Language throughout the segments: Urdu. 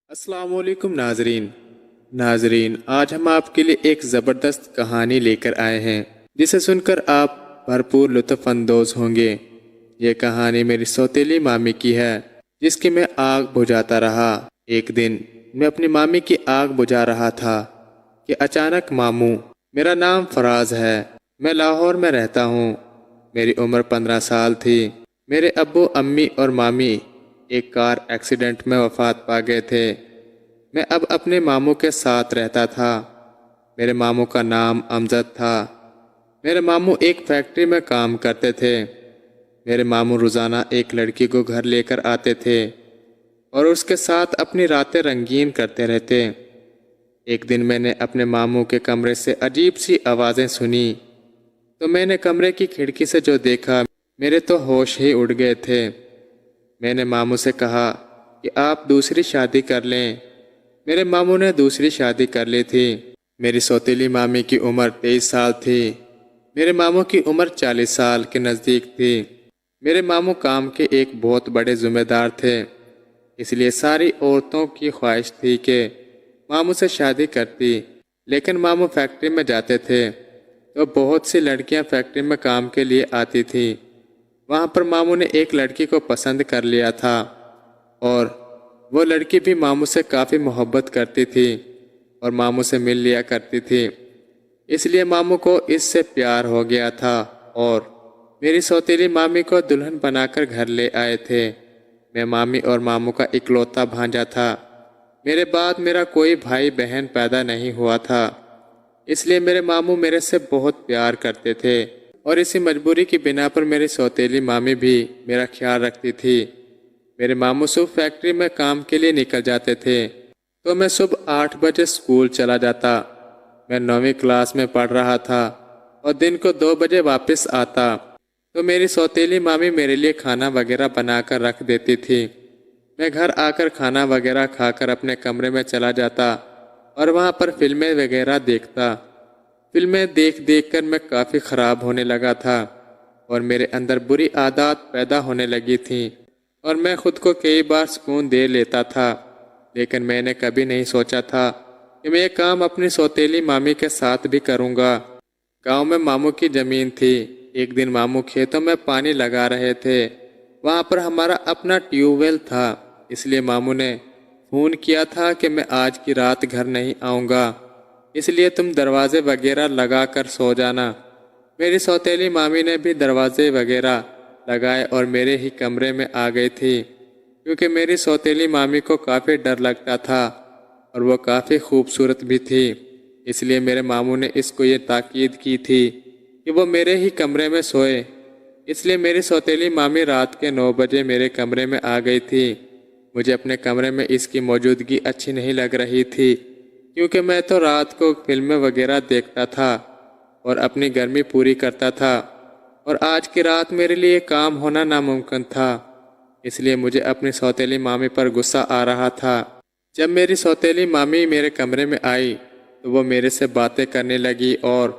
السلام علیکم ناظرین آج ہم آپ کے لیے ایک زبردست کہانی لے کر آئے ہیں جسے سن کر آپ بھرپور لطف اندوز ہوں گے۔ یہ کہانی میری سوتیلی مامی کی ہے جس کی میں آگ بجھاتا رہا۔ ایک دن میں اپنی مامی کی آگ بجھا رہا تھا کہ اچانک ماموں، میرا نام فراز ہے، میں لاہور میں رہتا ہوں، میری عمر 15 سال تھی۔ میرے ابو، امی اور مامی ایک کار ایکسیڈنٹ میں وفات پا گئے تھے۔ میں اب اپنے ماموں کے ساتھ رہتا تھا۔ میرے ماموں کا نام امجد تھا۔ میرے ماموں ایک فیکٹری میں کام کرتے تھے۔ میرے ماموں روزانہ ایک لڑکی کو گھر لے کر آتے تھے اور اس کے ساتھ اپنی راتیں رنگین کرتے رہتے۔ ایک دن میں نے اپنے ماموں کے کمرے سے عجیب سی آوازیں سنی تو میں نے کمرے کی کھڑکی سے جو دیکھا میرے تو ہوش ہی اڑ گئے تھے۔ میں نے ماموں سے کہا کہ آپ دوسری شادی کر لیں۔ میرے ماموں نے دوسری شادی کر لی تھی۔ میری سوتیلی مامی کی عمر 23 سال تھی۔ میرے ماموں کی عمر 40 سال کے نزدیک تھی۔ میرے ماموں کام کے ایک بہت بڑے ذمہ دار تھے، اس لیے ساری عورتوں کی خواہش تھی کہ ماموں سے شادی کرتی، لیکن ماموں فیکٹری میں جاتے تھے تو بہت سی لڑکیاں فیکٹری میں کام کے لیے آتی تھیں۔ وہاں پر ماموں نے ایک لڑکی کو پسند کر لیا تھا اور وہ لڑکی بھی ماموں سے کافی محبت کرتی تھی اور ماموں سے مل لیا کرتی تھی، اس لیے ماموں کو اس سے پیار ہو گیا تھا اور میری سوتیلی مامی کو دلہن بنا کر گھر لے آئے تھے۔ میں مامی اور ماموں کا اکلوتا بھانجا تھا۔ میرے بعد میرا کوئی بھائی بہن پیدا نہیں ہوا تھا، اس لیے میرے ماموں میرے سے بہت پیار کرتے تھے اور اسی مجبوری کی بنا پر میری سوتیلی مامی بھی میرا خیال رکھتی تھی۔ میرے ماموں صبح فیکٹری میں کام کے لیے نکل جاتے تھے تو میں صبح 8 بجے اسکول چلا جاتا۔ میں 9ویں کلاس میں پڑھ رہا تھا اور دن کو 2 بجے واپس آتا تو میری سوتیلی مامی میرے لیے کھانا وغیرہ بنا کر رکھ دیتی تھی۔ میں گھر آ کر کھانا وغیرہ کھا کر اپنے کمرے میں چلا جاتا اور وہاں پر فلمیں وغیرہ دیکھتا۔ فلمیں دیکھ دیکھ کر میں کافی خراب ہونے لگا تھا اور میرے اندر بری عادات پیدا ہونے لگی تھیں اور میں خود کو کئی بار سکون دے لیتا تھا، لیکن میں نے کبھی نہیں سوچا تھا کہ میں یہ کام اپنی سوتیلی مامی کے ساتھ بھی کروں گا۔ گاؤں میں ماموں کی زمین تھی۔ ایک دن ماموں کھیتوں میں پانی لگا رہے تھے۔ وہاں پر ہمارا اپنا ٹیوب ویل تھا، اس لیے ماموں نے فون کیا تھا کہ میں آج کی رات گھر نہیں آؤں گا، اس لیے تم دروازے وغیرہ لگا کر سو جانا۔ میری سوتیلی مامی نے بھی دروازے وغیرہ لگائے اور میرے ہی کمرے میں آ گئی تھی، کیونکہ میری سوتیلی مامی کو کافی ڈر لگتا تھا اور وہ کافی خوبصورت بھی تھی، اس لیے میرے ماموں نے اس کو یہ تاکید کی تھی کہ وہ میرے ہی کمرے میں سوئے۔ اس لیے میری سوتیلی مامی رات کے 9 بجے میرے کمرے میں آ گئی تھی۔ مجھے اپنے کمرے میں اس کی موجودگی اچھی نہیں لگ رہی تھی، کیونکہ میں تو رات کو فلمیں وغیرہ دیکھتا تھا اور اپنی گرمی پوری کرتا تھا اور آج کی رات میرے لیے کام ہونا ناممکن تھا، اس لیے مجھے اپنی سوتیلی مامی پر غصہ آ رہا تھا۔ جب میری سوتیلی مامی میرے کمرے میں آئی تو وہ میرے سے باتیں کرنے لگی اور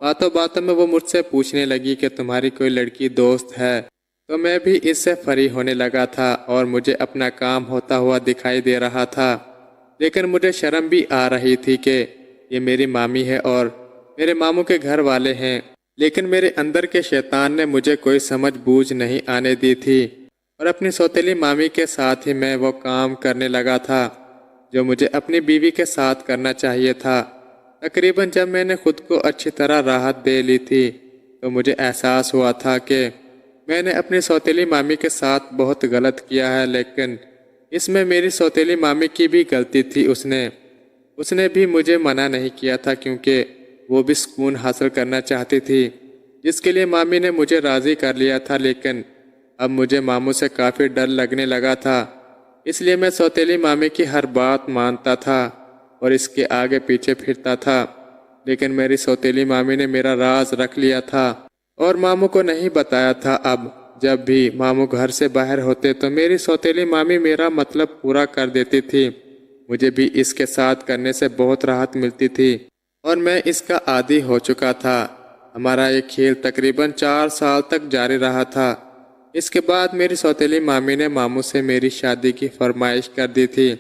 باتوں باتوں میں وہ مجھ سے پوچھنے لگی کہ تمہاری کوئی لڑکی دوست ہے، تو میں بھی اس سے فری ہونے لگا تھا اور مجھے اپنا کام ہوتا ہوا دکھائی دے رہا تھا، لیکن مجھے شرم بھی آ رہی تھی کہ یہ میری مامی ہے اور میرے ماموں کے گھر والے ہیں، لیکن میرے اندر کے شیطان نے مجھے کوئی سمجھ بوجھ نہیں آنے دی تھی اور اپنی سوتیلی مامی کے ساتھ ہی میں وہ کام کرنے لگا تھا جو مجھے اپنی بیوی کے ساتھ کرنا چاہیے تھا۔ تقریباً جب میں نے خود کو اچھی طرح راحت دے لی تھی تو مجھے احساس ہوا تھا کہ میں نے اپنی سوتیلی مامی کے ساتھ بہت غلط کیا ہے، لیکن اس میں میری سوتیلی مامی کی بھی غلطی تھی۔ اس نے بھی مجھے منع نہیں کیا تھا کیونکہ وہ بھی سکون حاصل کرنا چاہتی تھی، جس کے لیے مامی نے مجھے راضی کر لیا تھا، لیکن اب مجھے ماموں سے کافی ڈر لگنے لگا تھا، اس لیے میں سوتیلی مامی کی ہر بات مانتا تھا اور اس کے آگے پیچھے پھرتا تھا، لیکن میری سوتیلی مامی نے میرا راز رکھ لیا تھا اور ماموں کو نہیں بتایا تھا۔ اب جب بھی ماموں گھر سے باہر ہوتے تو میری سوتیلی مامی میرا مطلب پورا کر دیتی تھی۔ مجھے بھی اس کے ساتھ کرنے سے بہت راحت ملتی تھی اور میں اس کا عادی ہو چکا تھا۔ ہمارا یہ کھیل تقریباً 4 سال تک جاری رہا تھا۔ اس کے بعد میری سوتیلی مامی نے ماموں سے میری شادی کی فرمائش کر دی تھی۔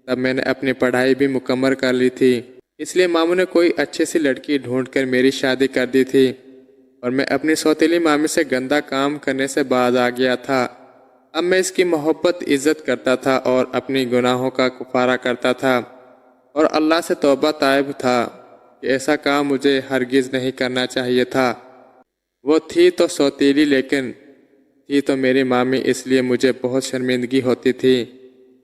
تب میں نے اپنی پڑھائی بھی مکمل کر لی تھی، اس لیے ماموں نے کوئی اچھے سی لڑکی ڈھونڈ کر میری شادی کر دی تھی اور میں اپنی سوتیلی مامی سے گندا کام کرنے سے باز آ گیا تھا۔ اب میں اس کی محبت عزت کرتا تھا اور اپنی گناہوں کا کفارہ کرتا تھا اور اللہ سے توبہ طائب تھا کہ ایسا کام مجھے ہرگز نہیں کرنا چاہیے تھا۔ وہ تھی تو سوتیلی لیکن تھی تو میری مامی، اس لیے مجھے بہت شرمندگی ہوتی تھی۔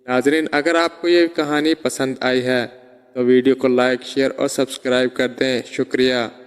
ناظرین، اگر آپ کو یہ کہانی پسند آئی ہے تو ویڈیو کو لائک، شیئر اور سبسکرائب کر دیں۔ شکریہ۔